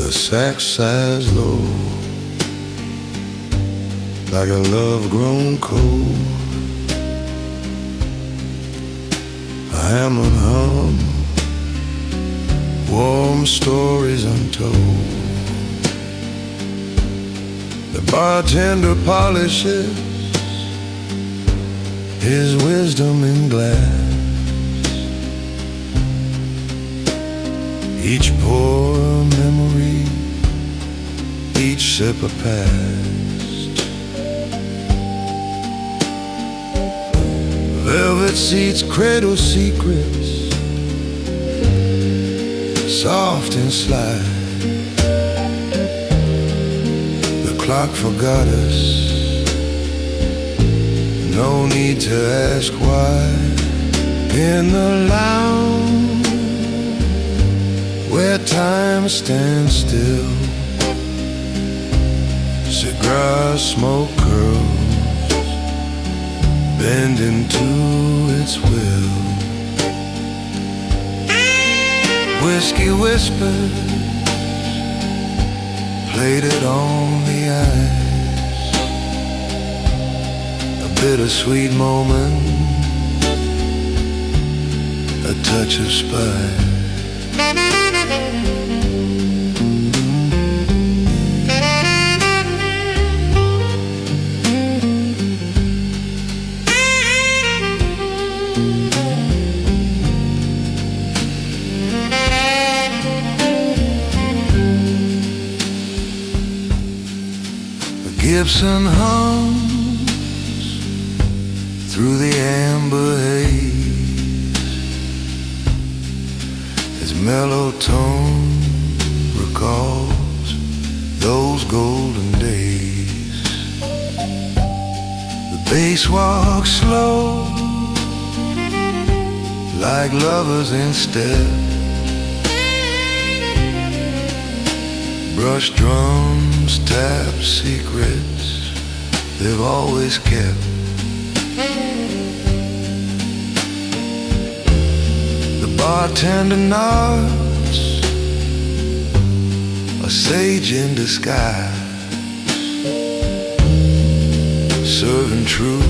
The sack sighs low, like a love grown cold. A hammer hum, warm stories untold. The bartender polishes his wisdom in glass. Each pour a memory, each sip a past. Velvet seats cradle secrets, soft and sly. The clock forgot us, no need to ask why. In the lounge where time stands still, cigar smoke curls, bending to its will. Whiskey whispers, plated on the ice. A bittersweet moment, a touch of spice. Gibson hums through the amber haze. His mellow tone recalls those golden days. The bass walks slow, like lovers in step. Brush drums tap secrets they've always kept. The bartender nods, a sage in disguise, serving truth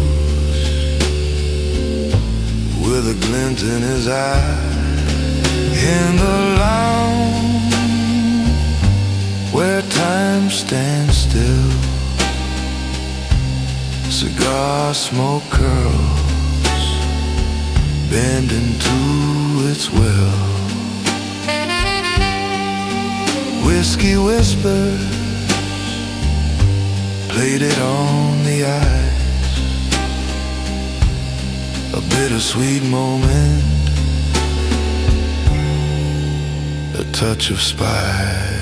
with a glint in his eye. In the lounge where time stands still, cigar smoke curls, bending to its will. Whiskey whispers, plated on the ice. A bittersweet moment, a touch of spice.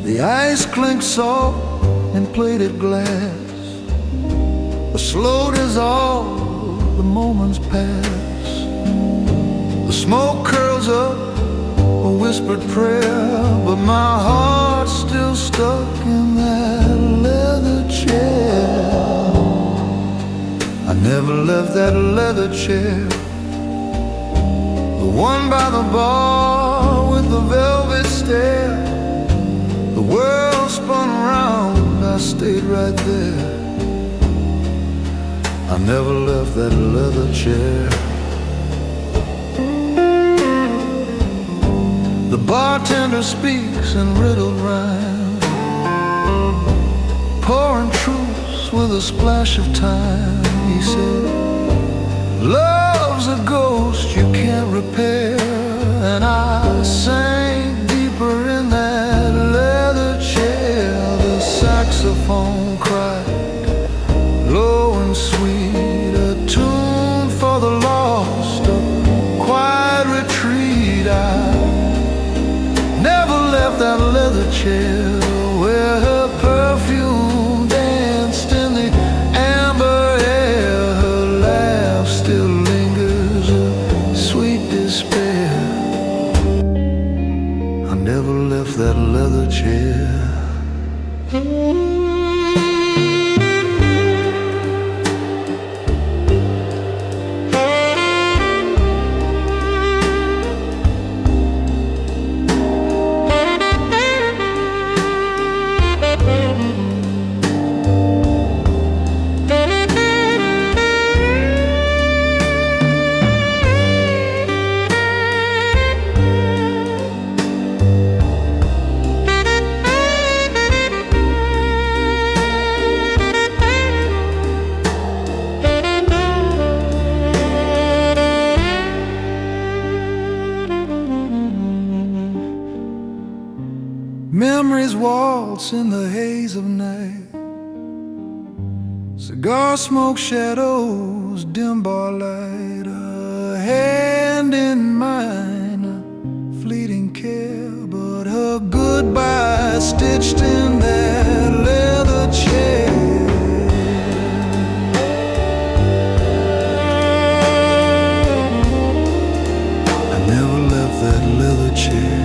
The ice clinks soft in plated glass. A slow dissolve, the moments pass. The smoke curls up, a whispered prayer, but my heart's still stuck in that leather chair. I never left that leather chair, the one by the bar with the velvet stair. The world spun around, I stayed right there. I never left that leather chair. The bartender speaks in riddled rhyme, pouring truths with a splash of time. He said, love's a ghost you can't repair. And I sank deeper in that leather chair. The saxophone cried, low and sweet, a tune for the lost, a quiet retreat. I never left that leather chair where her perfume danced in the amber air. Her laugh still lingers, a sweet despair. I never left that leather chair. Memories waltz in the haze of night. Cigar smoke shadows, dim bar light. A hand in mine, a fleeting care, but her goodbye stitched in that leather chair. I never left that leather chair.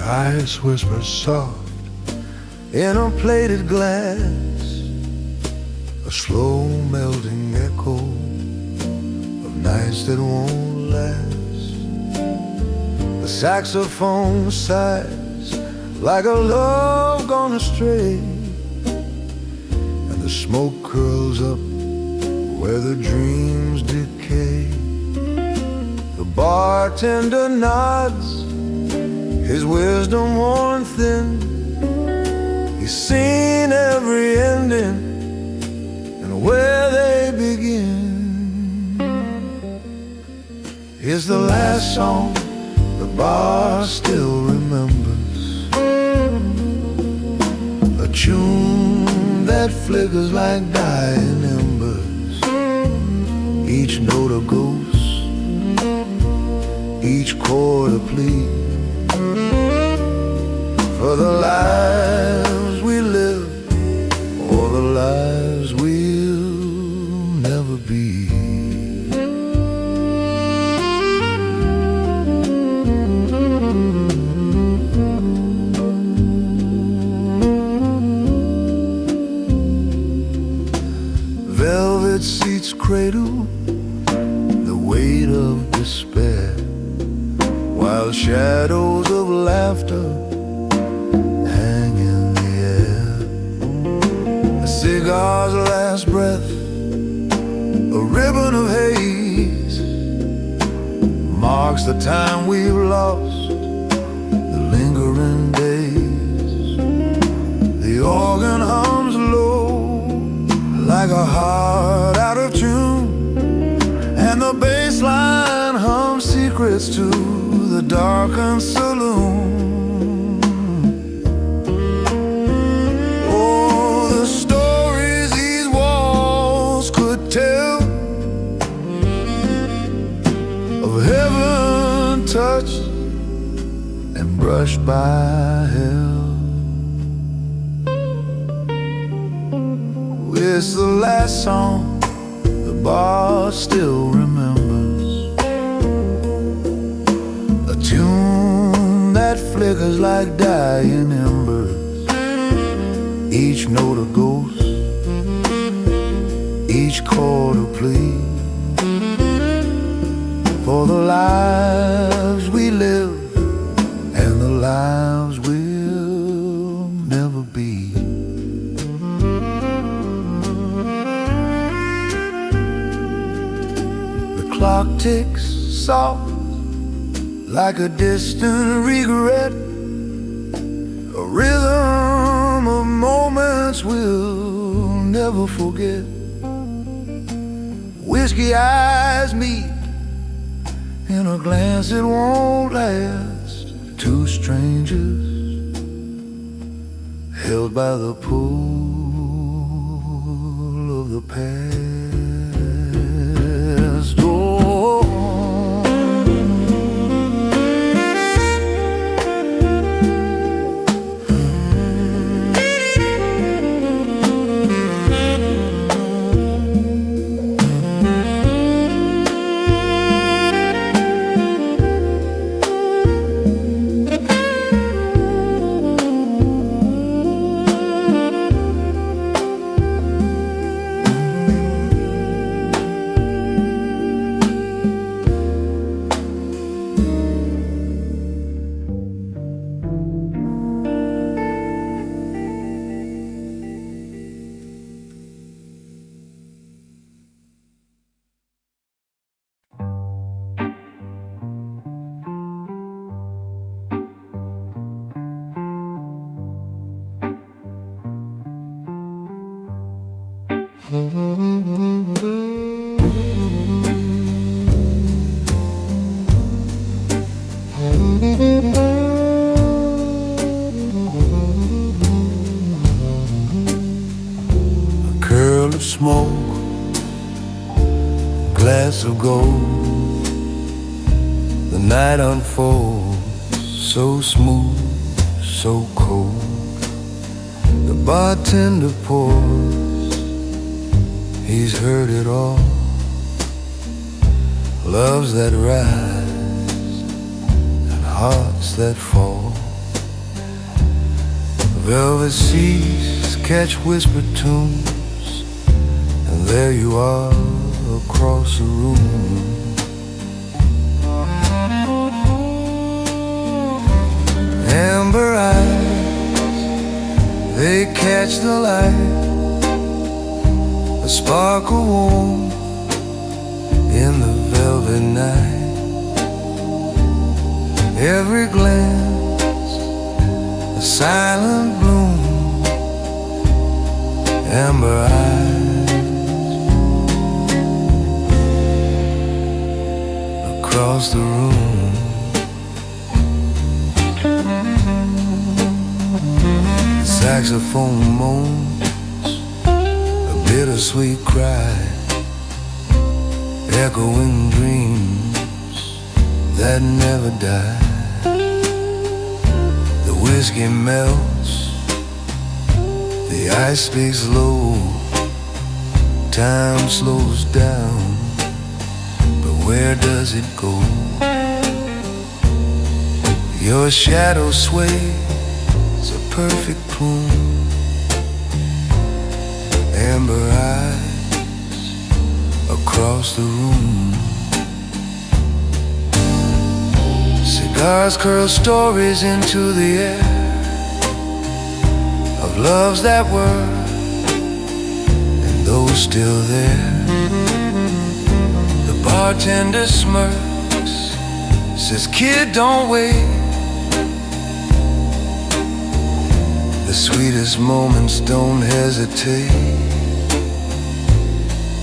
Ice whispers soft in a plated glass, a slow melting echo of nights that won't last. The saxophone sighs like a love gone astray, and the smoke curls up where the dreams decay. The bartender nods, his wisdom worn thin. He's seen every ending and where they begin. Here's the last song the bar still remembers, a tune that flickers like dying embers. Each note a ghost, each chord a plea, for the lives we live, or the lives we'll never be. Velvet seats cradle the weight of despair, while shadows of laughter hang in the air. A cigar's last breath, a ribbon of haze, marks the time we've lost, the lingering days. The organ hums low like a heart out of tune, and the bass line hums secrets to the darkened saloon. Oh, the stories these walls could tell crushed by hell. It's the last song the bar still remembers, a tune that flickers like dying embers. Each note a ghost, each chord a plea for the lives we live and the lives we'll never be. The clock ticks soft like a distant regret, a rhythm of moments we'll never forget. Whiskey eyes meet in a glance that won't last. Two strangers held by the pull of the past. Oh, a curl of smoke, glass of gold. The night unfolds so smooth, so cold. The bartender pours, he's heard it all. Loves that rise and hearts that fall. Velvet seas catch whispered tunes, and there you are across the room. Amber eyes, they catch the light, a sparkle warm in the velvet night. Every glance, a silent bloom. Amber eyes across the room. Saxophone moans a bittersweet cry, echoing dreams that never die. The whiskey melts, the ice speaks low, time slows down, but where does it go? Your shadow sways a perfect plume. Amber eyes across the room. Cigars curl stories into the air of loves that were and those still there. The bartender smirks, says, "Kid, don't wait." The sweetest moments don't hesitate.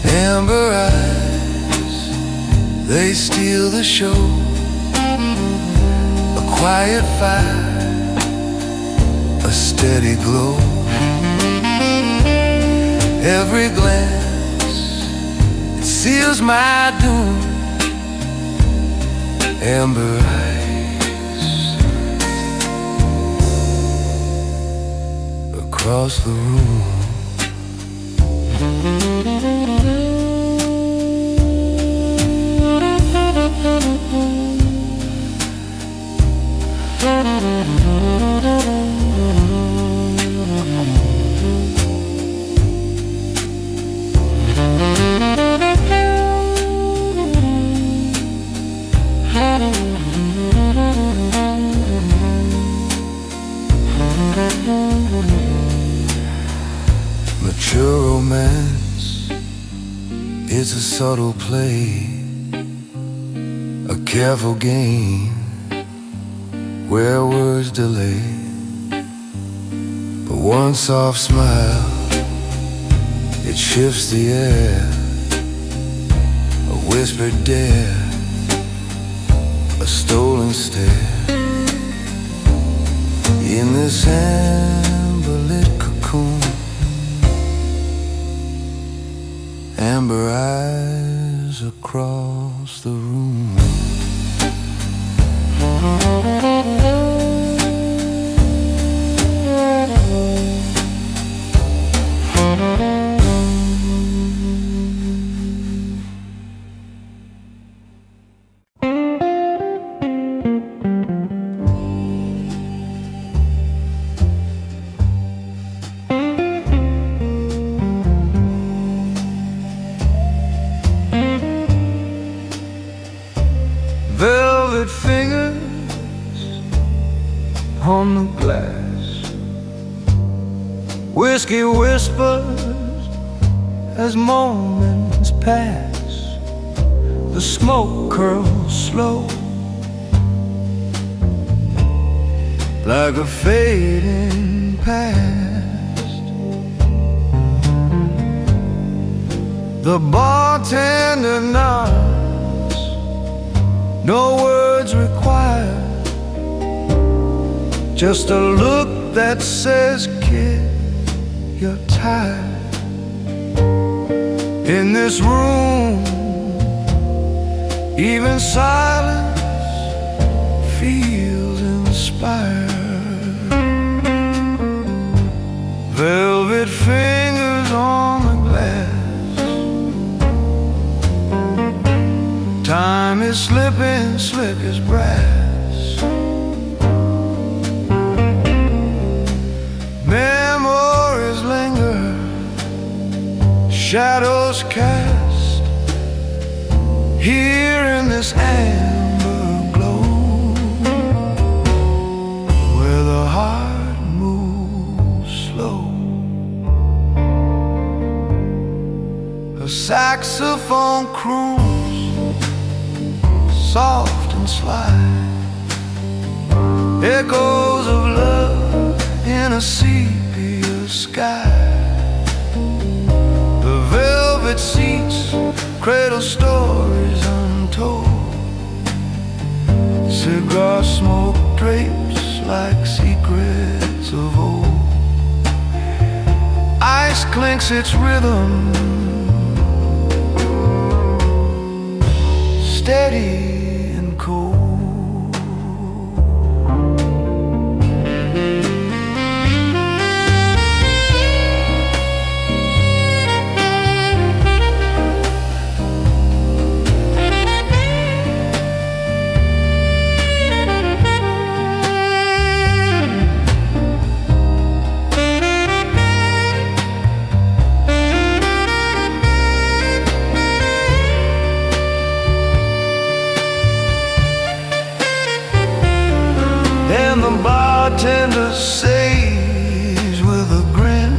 Amber eyes, they steal the show. A quiet fire, a steady glow. Every glance, it seals my doom. Amber eyes across the room. Mature romance is a subtle play, a careful game where words delay. But one soft smile, it shifts the air, a whispered dare, a stolen stare. In this amber-lit cocoon, amber eyes across the room. Velvet fingers on the glass, whiskey whispers as moments pass. The smoke curls slow like a fading past. The bartender nods, no words required, just a look that says, kid, you're tired. In this room, even silence feels inspired. Velvet fingers on the glass, time is slipping slick as brass. Memories linger, shadows cast, here in this amber glow, where the heart moves slow. A saxophone croons, soft and sly, echoes of love in a sepia sky. The velvet seats cradle stories untold, cigar smoke drapes like secrets of old. Ice clinks its rhythm, steady and cold. And the bartender says with a grin,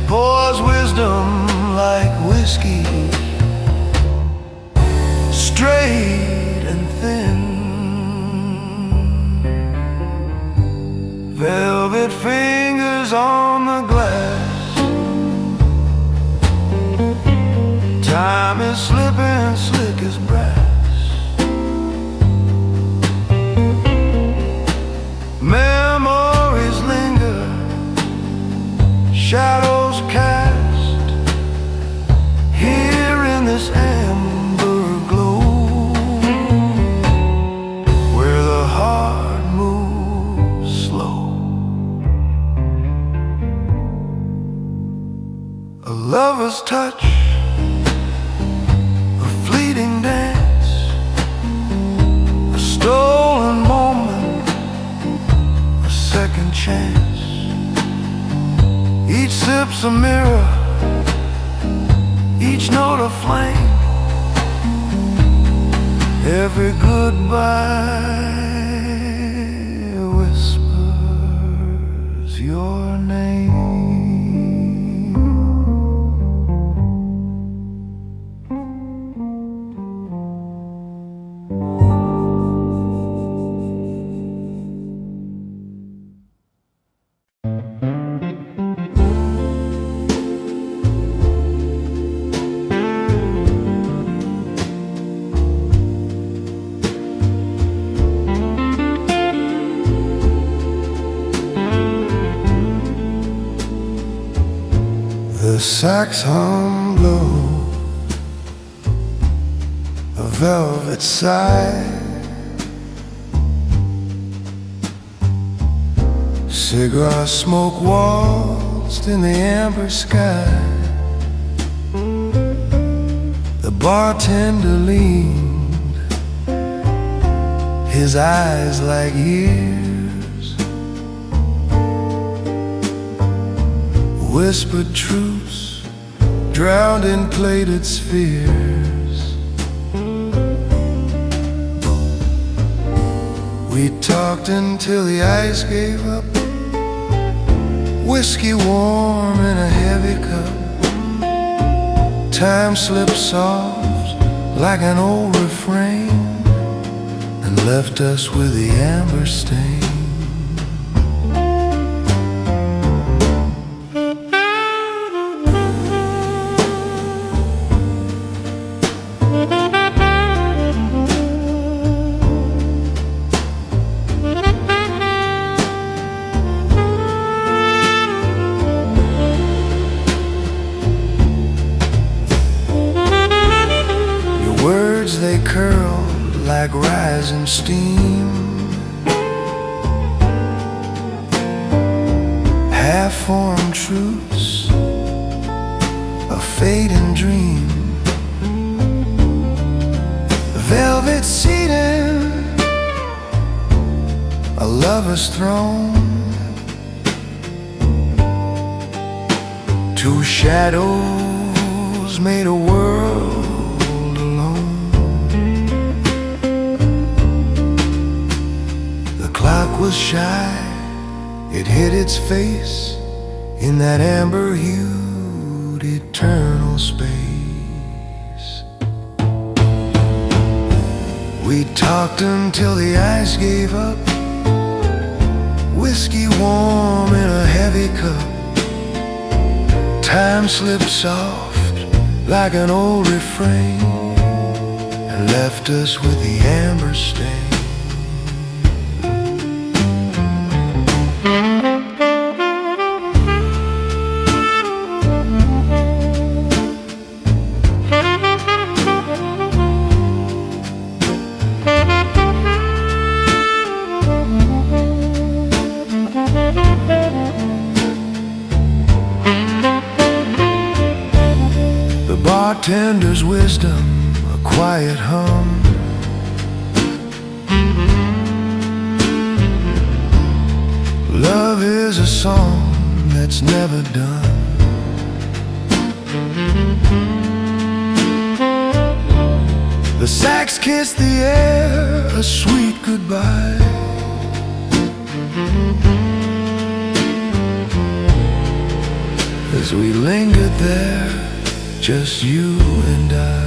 pours wisdom like whiskey, straight and thin. Velvet fingers on the glass, time is slipping slick as brass. Memories linger, shadows cast, here in this amber glow, where the heart moves slow. a lover's touch, a fleeting dance, a stolen moment, a second chance. Each sip's a mirror, each note a flame, every goodbye whispers your name. The sax hum low, a velvet sigh, cigar smoke waltzed in the amber sky. The bartender leaned, his eyes like years, whispered truths drowned in plated spheres. We talked until the ice gave up, whiskey warm in a heavy cup. Time slipped soft like an old refrain and left us with the amber stain. They curl like rising steam, half-formed truths, a fading dream. Velvet seating, a lover's throne, two shadows made a world. Was shy, it hid its face in that amber-hued eternal space. We talked until the ice gave up, whiskey warm in a heavy cup. Time slipped soft like an old refrain and left us with the amber stain. Bartender's wisdom, a quiet hum, love is a song that's never done. The sax kissed the air, a sweet goodbye. As we lingered there, just you and I.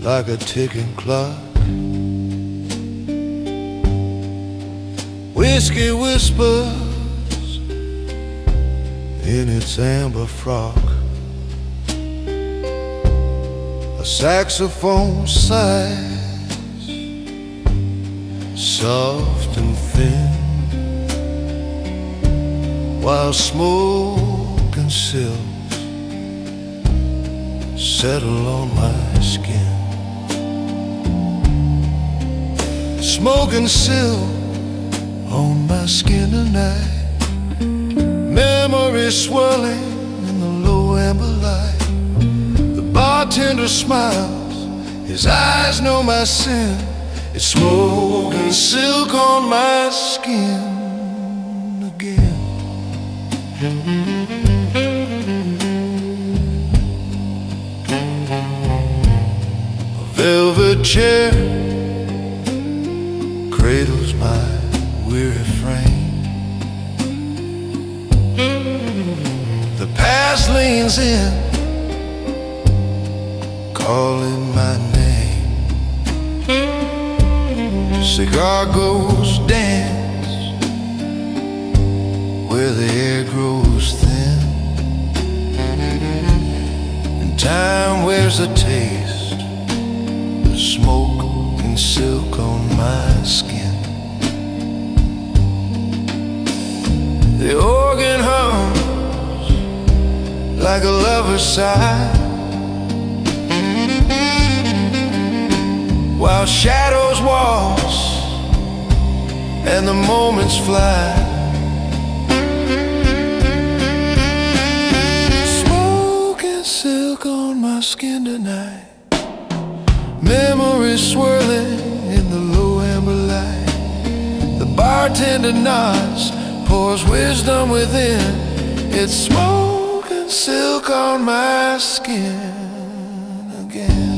like a ticking clock. Whiskey whispers in its amber frock. A saxophone sighs, soft and thin, while smoke and silks settle on my skin. Smoke and silk on my skin tonight. Memories swirling in the low amber light. The bartender smiles, his eyes know my sin. It's smoke and silk on my skin again. A velvet chair cradles my weary frame. The past leans in, calling my name. Cigar ghosts dance where the air grows thin, and time wears a taste of smoke and silk on my skin. The organ hums like a lover's sigh, while shadows waltz and the moments fly. Smoke and silk on my skin tonight. Memories swirling in the low amber light. The bartender nods, pours wisdom within. It's smoke and silk on my skin again.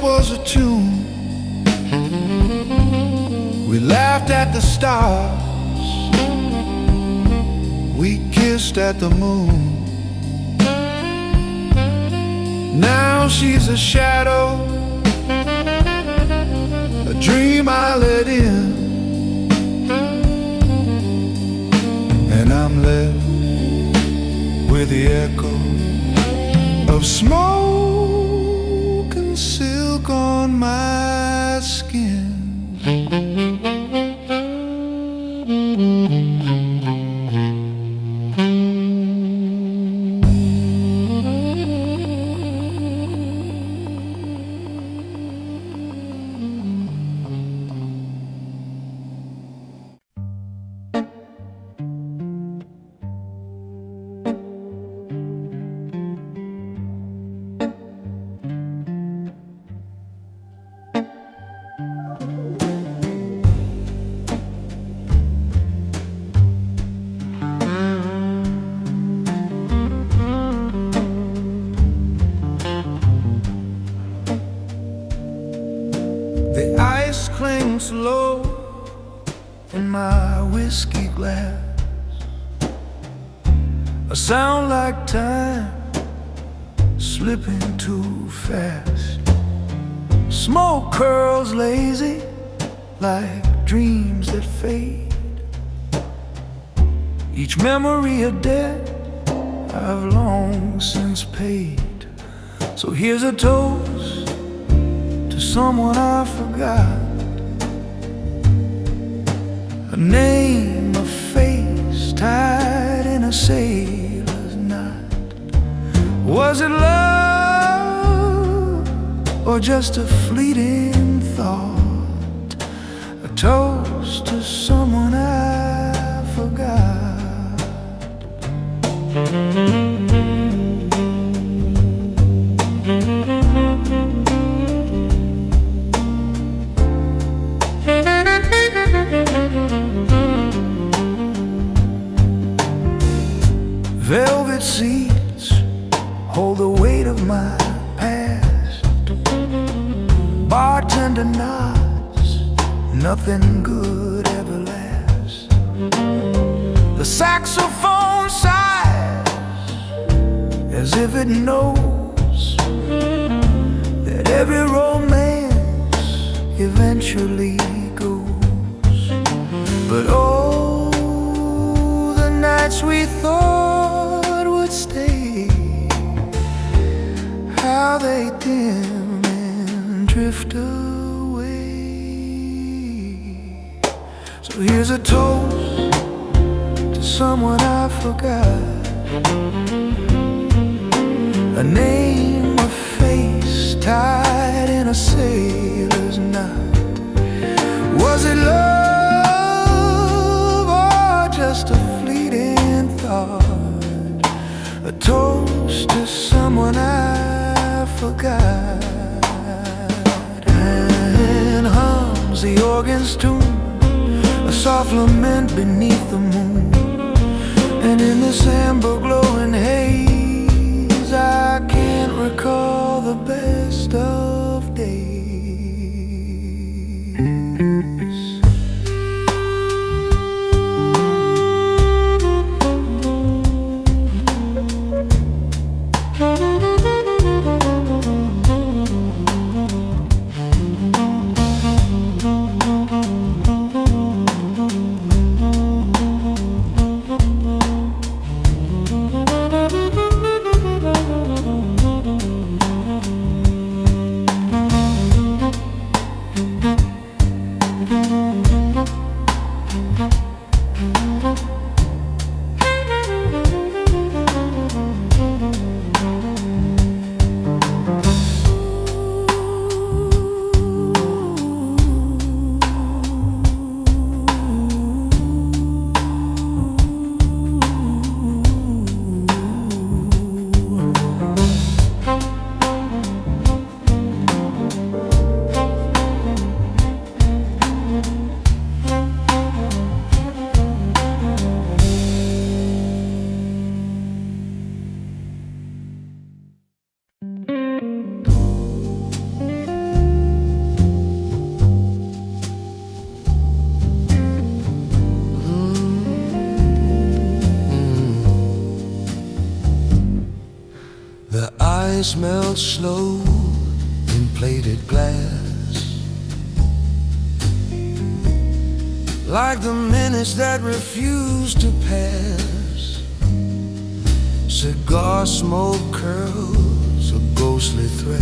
Was a tune. We laughed at the stars, we kissed at the moon. Now she's a shadow, a dream I let in, and I'm left with the echo of smoke and silk on my skin. The ice clings low in my whiskey glass, a sound like time slipping too fast. Smoke curls lazy like dreams that fade. Each memory a debt I've long since paid. So here's a toast to someone I forgot, a name, a face tied in a sailor's knot. Was it love or just a fleeting thought? A toast to someone I Velvet seats hold the weight of my past. Bartender nods, nothing good ever lasts. The saxophone sighs as if it knows that every romance eventually goes. But oh, the nights we thought would stay, how they dim and drift away. So here's a toast to someone I forgot, a name, a face tied in a sailor's knot. Was it love or just a fleeting thought? A toast to someone I forgot. And hums the organ's tune, a soft lament beneath the moon. And in this amber glowing haze, I can't recall the best of days. The ice melts slow in plated glass, like the minutes that refuse to pass. Cigar smoke curls a ghostly thread,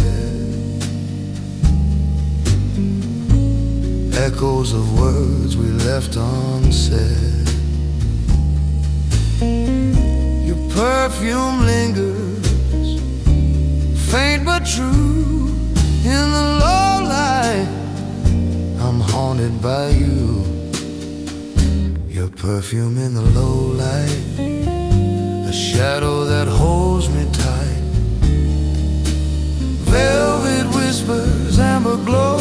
echoes of words we left unsaid. Your perfume lingers, faint but true, in the low light. I'm haunted by you. Your perfume in the low light, a shadow that holds me tight. Velvet whispers, amber glow,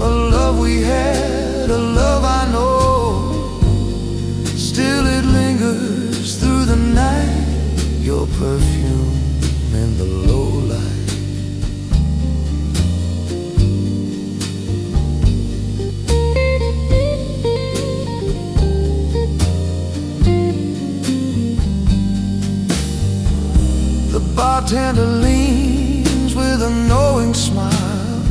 a love we had, a love I know. Still it lingers through the night. Your perfume in the low light. The bartender leans with a knowing smile.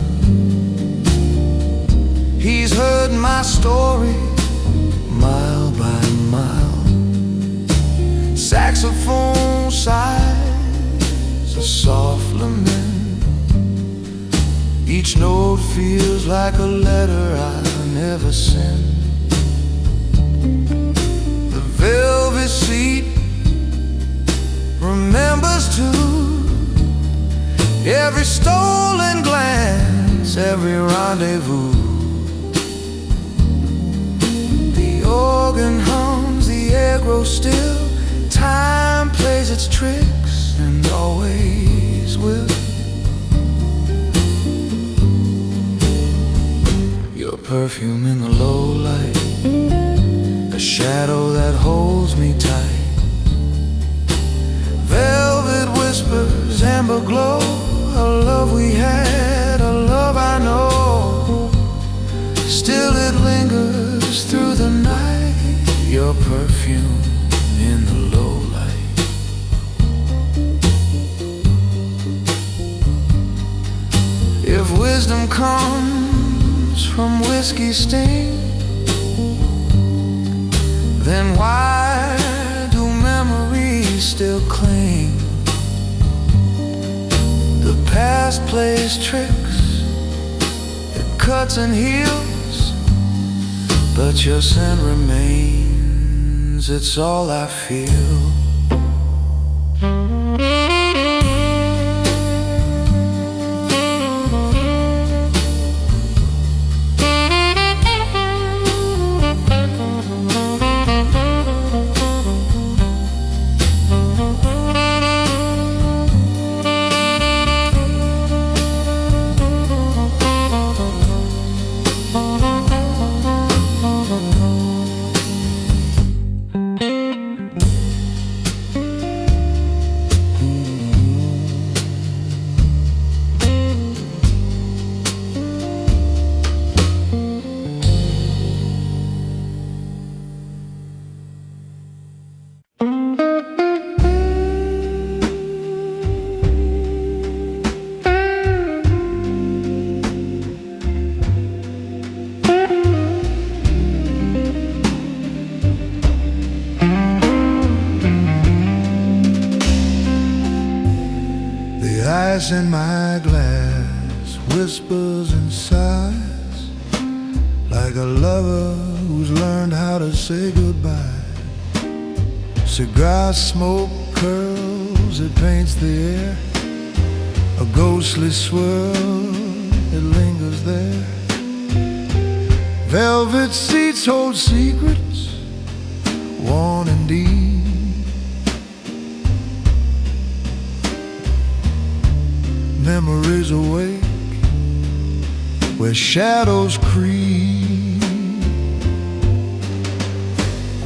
He's heard my story mile by mile. Saxophone sighs a soft lament. Each note feels like a letter I never sent. The velvet seat remembers too, every stolen glance, every rendezvous. The organ hums, the air grows still. Time plays its tricks and always will. Your perfume in the low light, a shadow that holds me tight. your perfume in the low light. If wisdom comes from whiskey sting, then why do memories still cling? The past plays tricks, it cuts and heals, but your scent remains, it's all I feel. Ice in my glass whispers and sighs, like a lover who's learned how to say goodbye. Cigar smoke curls, it paints the air, a ghostly swirl, it lingers there. Velvet seats hold secrets, worn and deep. Memories awake where shadows creep.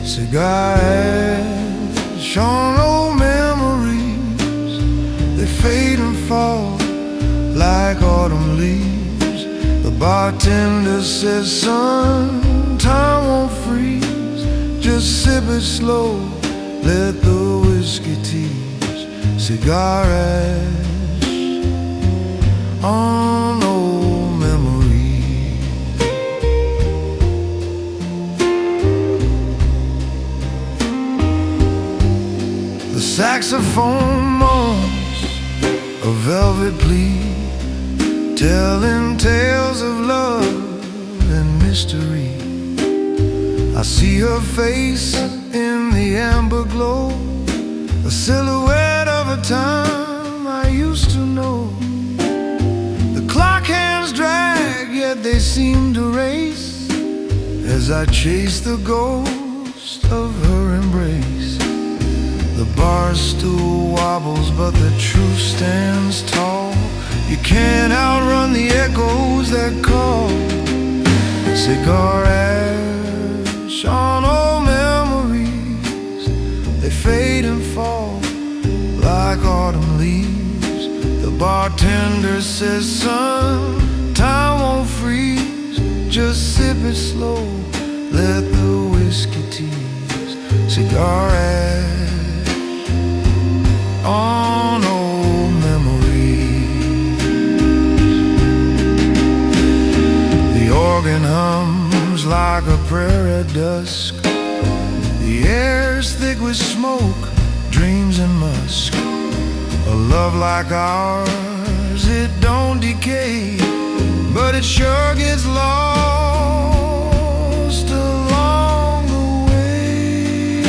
Cigar ash on old memories, they fade and fall like autumn leaves. The bartender says, son, time won't freeze, just sip it slow, let the whiskey tease. Cigar ash on old memories. The saxophone moans a velvet plea, telling tales of love and mystery. I see her face in the amber glow, a silhouette of a time I used to know. Clock hands drag, yet they seem to race as I chase the ghost of her embrace. The bar stool wobbles, but the truth stands tall. You can't outrun the echoes that call. Cigar ash on old memories, they fade and fall like autumn leaves. The bartender says, son, time won't freeze, just sip it slow, let the whiskey tease. Cigar ash on old memories. The organ hums like a prayer at dusk, the air's thick with smoke, dreams and musk. A love like ours, it don't decay, but it sure gets lost along the way.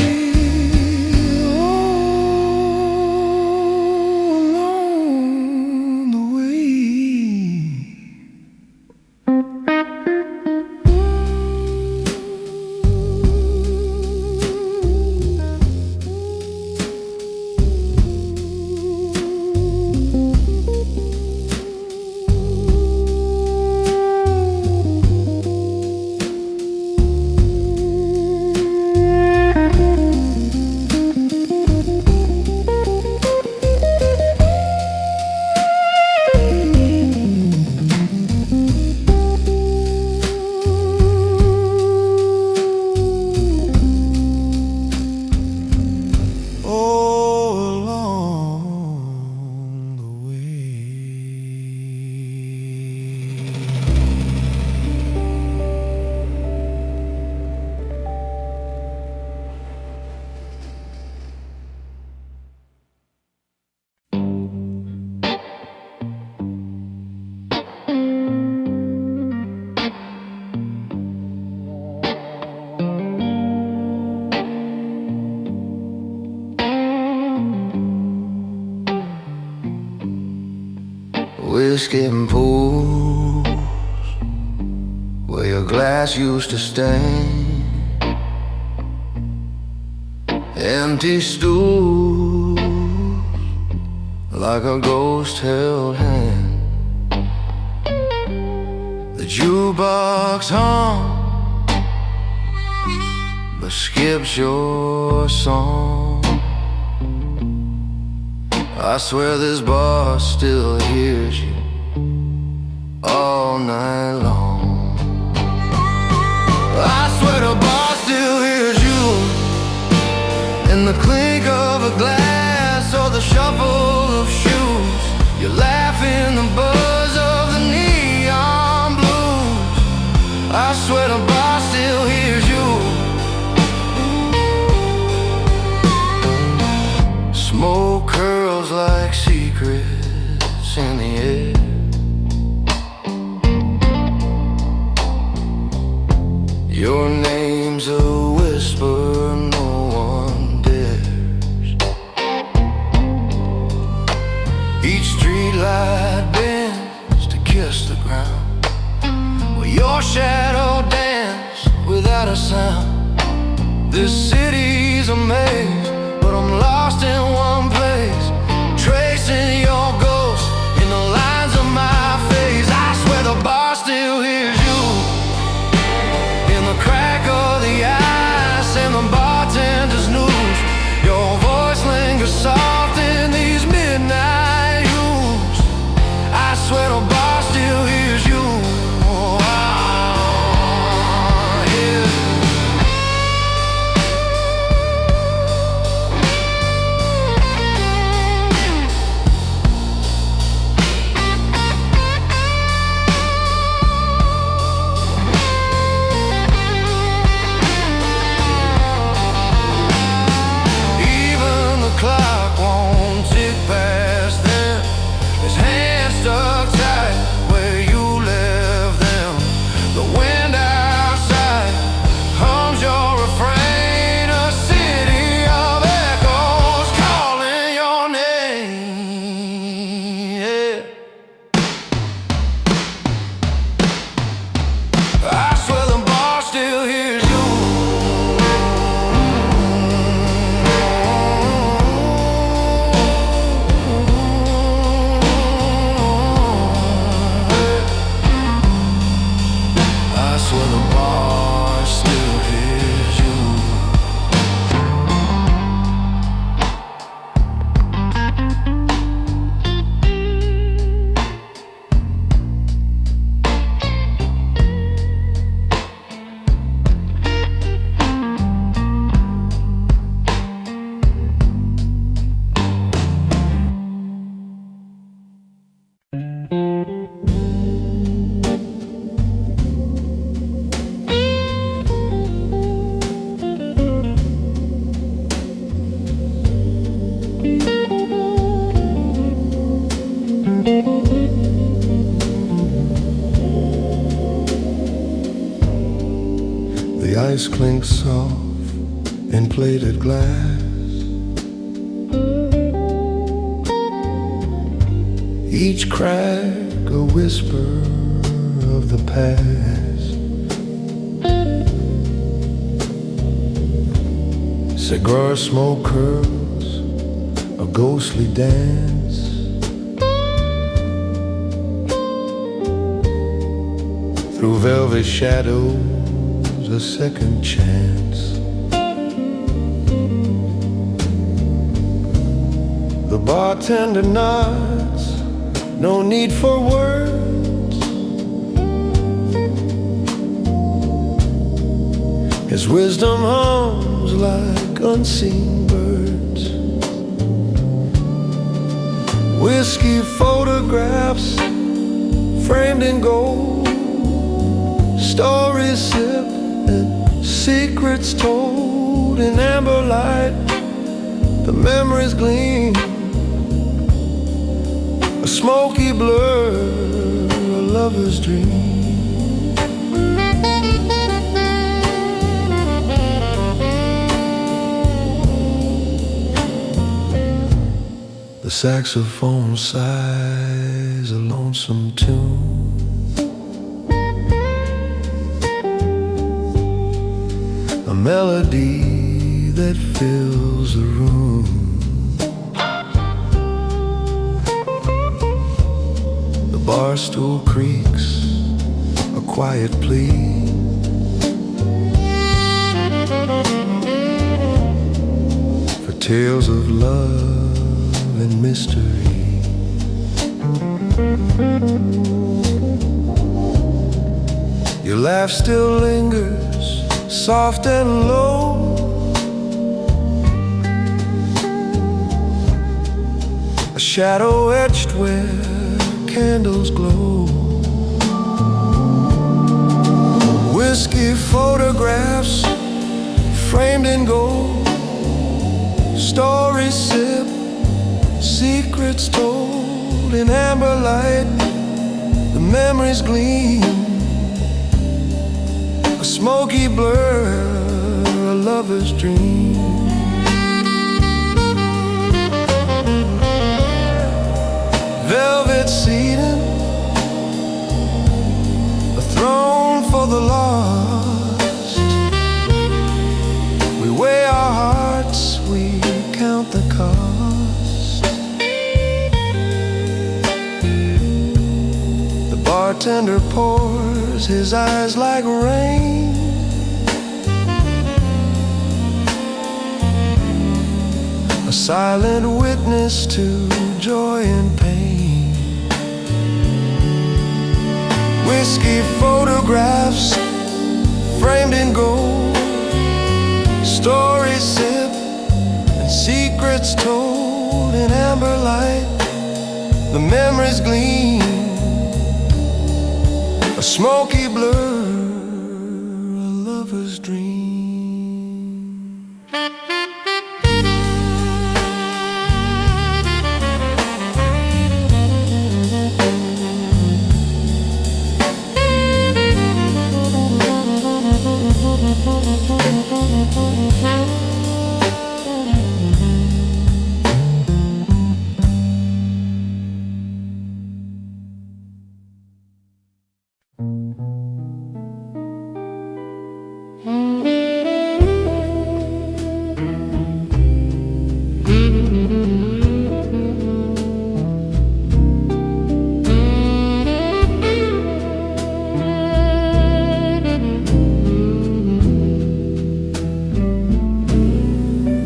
Oh, along the way. skipping pools where your glass used to stain, empty stools like a ghost held hand. The jukebox hum but skips your song. I swear this bar still hears you all night long. I swear the bar still hears you in the clink of a glass or the shuffle of shoes. You laugh in the buzz of the neon blues. I swear the bar still hears you. Smoke curls like secrets in the air. Your name's a whisper no one dares. Each streetlight bends to kiss the ground, where your shadow dance without a sound. This city's a maze, but I'm lost in one place, tracing your ghost in the lines of my face. I swear the bar still hears you in the crack of the ice and the bartender's news. Your voice lingers soft in these midnight hues. I swear the bar still hears you. Clock won't tick past them. His hands stuck tight where you left them. The wind outside hums your refrain. A city of echoes calling your name. Yeah. I swear the bar still hears you. I swear the bar still hears you. The ice clinks soft in plated glass. Each crack a whisper of the past. Cigar smoke curls a ghostly dance. Through velvet shadows a second chance. The bartender nods, no need for words. His wisdom hums like unseen birds. Whiskey photographs framed in gold, stories sipped and secrets told in amber light. The memories gleam, a smoky blur, a lover's dream. The saxophone sighs alone. lonesome tune. A melody that fills the room. The bar stool creaks, a quiet plea. For tales of love and mystery. Your laugh still lingers, soft and low. A shadow etched where candles glow. Whiskey photographs framed in gold. Stories sipped, secrets told in amber light. The memories gleam, a smoky blur, a lover's dream. Velvet seating, a throne for the lost. We weigh our hearts, we count the cost. The bartender pours, his eyes like rain. A silent witness to joy and pain. Whiskey photographs framed in gold. Stories sipped and secrets told in amber light. The memories gleam, a smoky blur, a lover's dream.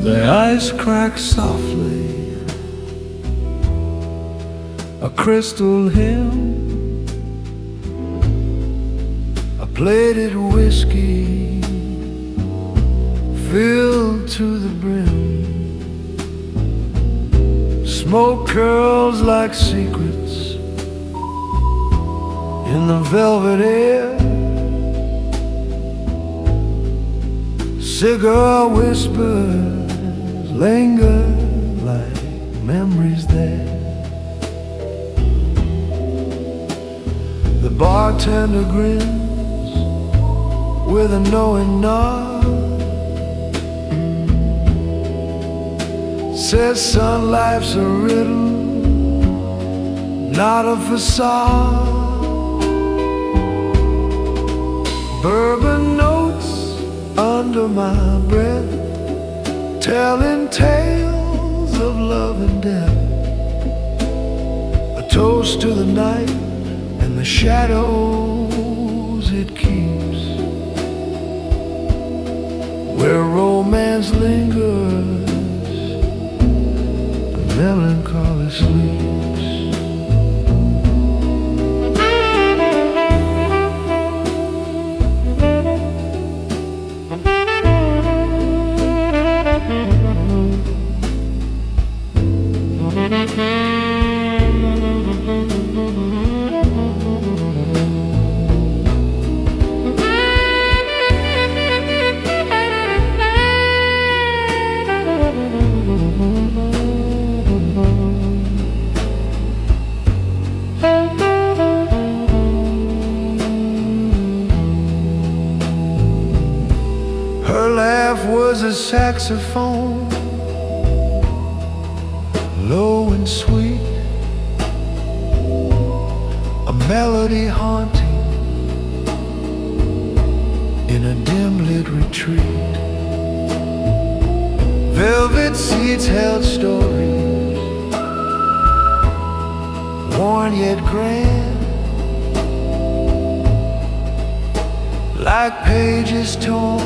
The ice cracks softly, a crystal hymn, a plated whiskey filled to the brim. Smoke curls like secrets in the velvet air. Cigar whispers linger like memories there. The bartender grins with a knowing nod. Says, son, life's a riddle, not a facade. Bourbon notes under my breath, telling tales of love and death. A toast to the night and the shadows it keeps, where romance lingers, the melancholy sleeps. Her laugh was a saxophone, low and sweet, melody haunting in a dim-lit retreat. Velvet seats held stories, worn yet grand, like pages torn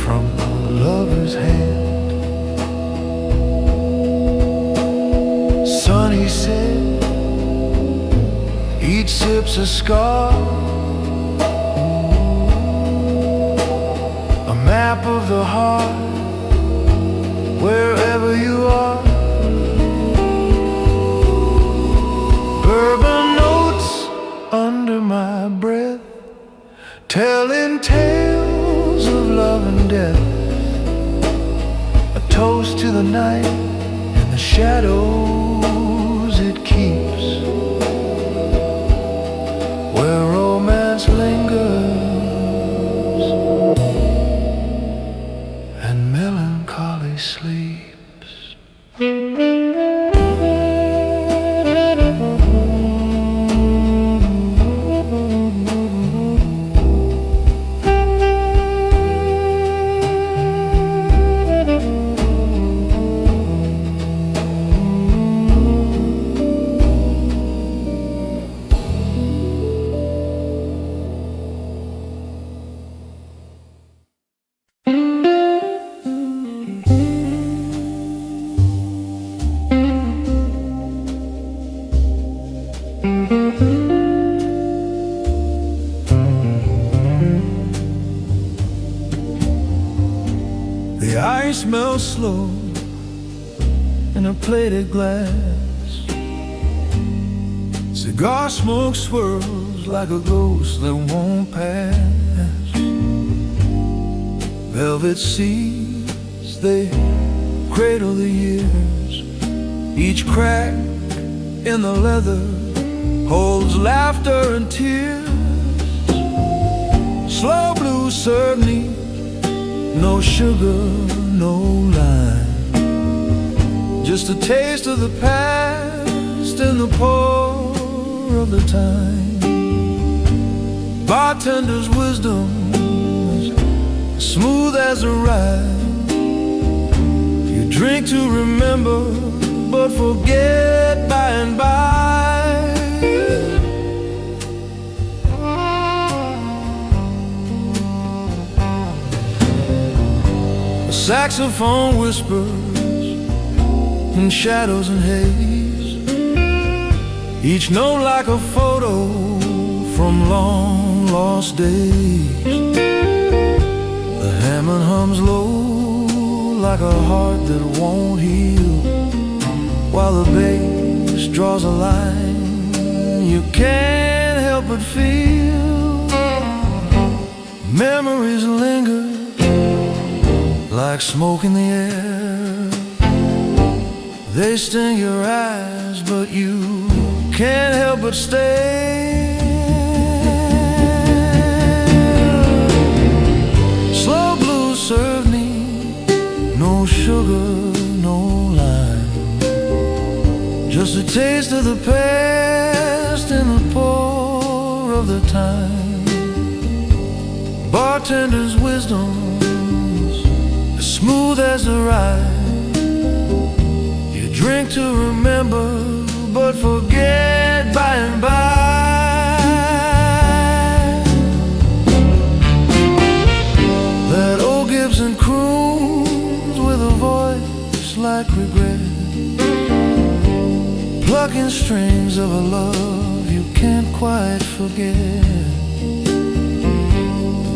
from a lover's hand. Son, he said, each sip's a scar, a map of the heart, wherever you are. Bourbon notes under my breath, telling tales of love and death. A toast to the night and the shadows it keeps, where romance lingers and melancholy sleeps. The ice melts slow in a plated glass. Cigar smoke swirls like a ghost that won't pass. Velvet seas, they cradle the years. Each crack in the leather holds laughter and tears. Slow blue serve neat, no sugar, no lime, just a taste of the past in the pour of the time. Bartender's wisdom is smooth as a ride. You drink to remember, but forget by and by. A saxophone whispers in shadows and haze, each note like a photo from long lost days. The Hammond hums low like a heart that won't heal, while the bass draws a line you can't help but feel. Memories linger like smoke in the air. They sting your eyes, but you can't help but stare. Slow blues serve me, no sugar, no lime, just a taste of the past in the pour of the time. Bartender's wisdom's as smooth as the ride. You drink to remember, but forget by and by. That old Gibson croons with a voice like regret, plucking strings of a love you can't quite forget.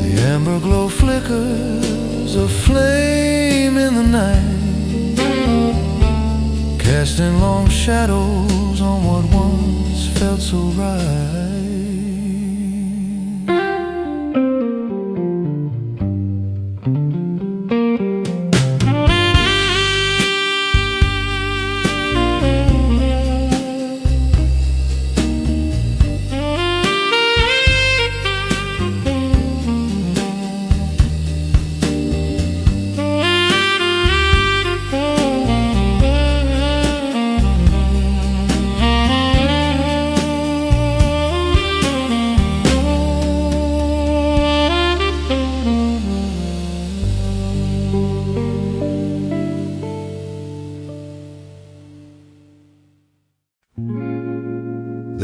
The amber glow flickers, a flame in the night, casting long shadows on what once felt so right.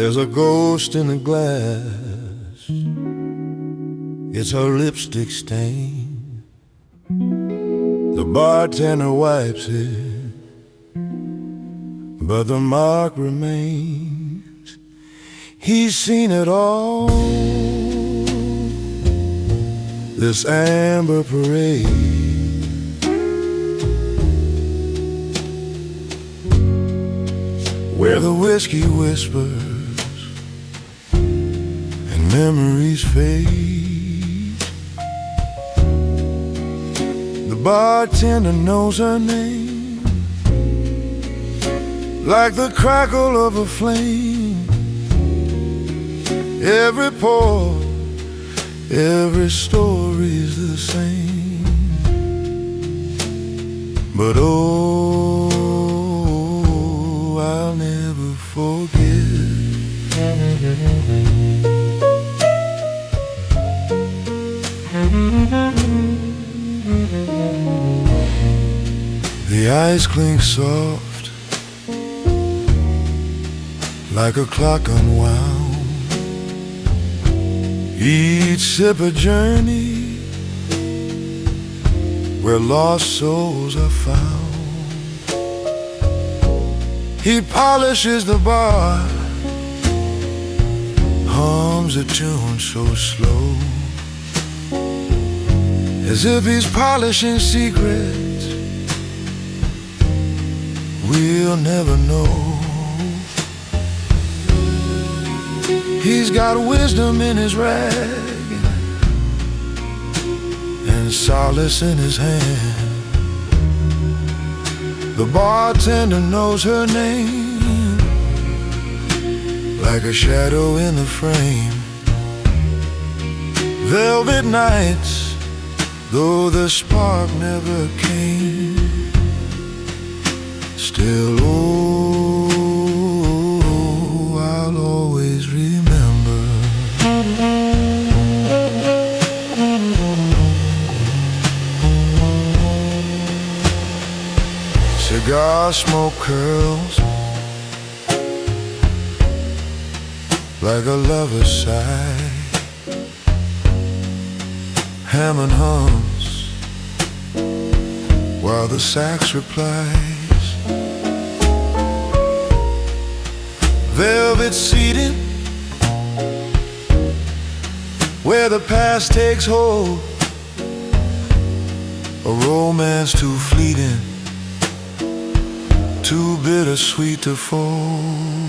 There's a ghost in the glass. It's her lipstick stain. The bartender wipes it, but the mark remains. He's seen it all, this amber parade. Where the whiskey whispers and memories fade. The bartender knows her name, like the crackle of a flame. Every pour, every story's the same. But oh, I'll never forget the ice clink soft, like a clock unwound. Each sip a journey where lost souls are found. He polishes the bar, hums a tune so slow, as if he's polishing secrets we'll never know. He's got wisdom in his rag and solace in his hand. The bartender knows her name, like a shadow in the frame. Velvet nights, though the spark never came, still, oh, I'll always remember. Cigar smoke curls like a lover's sigh. Hammond hums while the sax replies. Velvet seating where the past takes hold, a romance too fleeting, too bittersweet to fold.